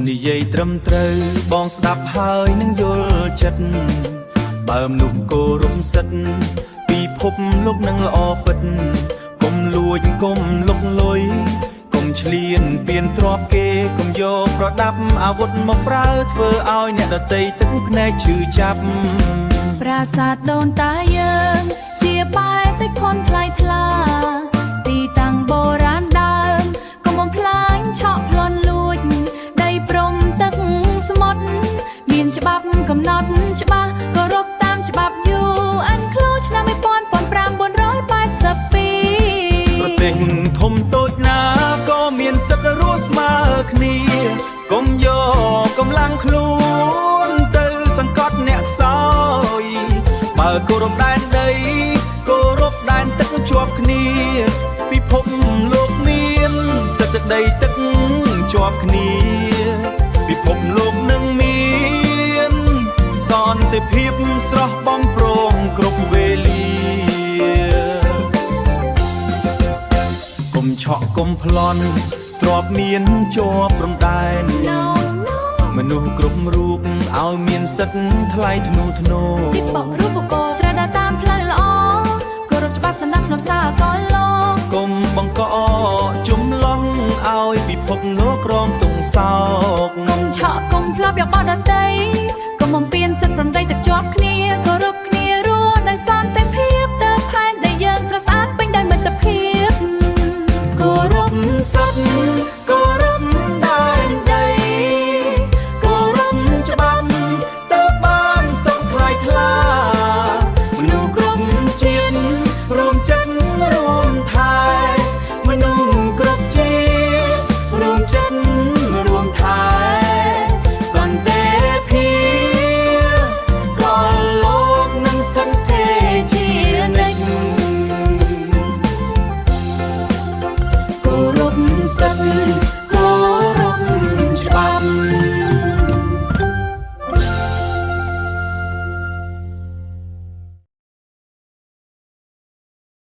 និយាយត្រឹមត្រូវបងស្ដាប់ហើយនឹងយល់ចិត្តបើមនុស្សគោរពសិទ្ធពិភពលោកនឹងល្អពិតកុំលួចកុំលុកលុយកុំឈ្លានពៀនទ្រព្យគេកុំយកប្រដាប់អាវុធមកប្រើធ្វើឲ្យអ្នកដទៃទឹកភ្នែកឈឺចាប់ប្រាសាទដូនតាយើងជាបែបតិចផុនថ្លៃថ្លាទីតាំងបុរាណដើមកុំបំផ្លាញឆក់ប្លន់លួចដីព្រំទឹកសមុទ្រមានច្បាប់កំណត់ច្បាស់គោរពតាមច្បាប់ UN ឆ្នាំ1582ប្រទេសធំតូចណាក៏មានសិទ្ធិរស់ស្មើគ្នាកុំយកកម្លាំងខ្លួនទៅសង្កត់អ្នកខ្សោយបើគោរពដែនដីគោរពដែនទឹកជាប់គ្នាពិភពលោកមានសិទ្ធិដីទឹកជាប់គ្នាពិភពលោកនឹងមានសន្តិភាពស្រស់បំព្រងគ្រប់វេលាកុំឆក់កុំប្លន់ទ្របមានជាប់ព្រំដែនមនុស្សគ្រប់រូបឲ្យមានសិទ្ធិថ្លៃធ្នូធ្នូទីបករូបកោត្រូវដើរតាមផ្លូវល្អគោរពច្បាប់សណ្ដាប់ធ្នាប់សាកលលោកកុំបង្កជំឡងឲ្យពិភពលោករងទុក្ខសោកកុំឆក់កុំផ្លាប់យកបដតីកុំបំពេញសិទ្ធិព្រំដីទឹក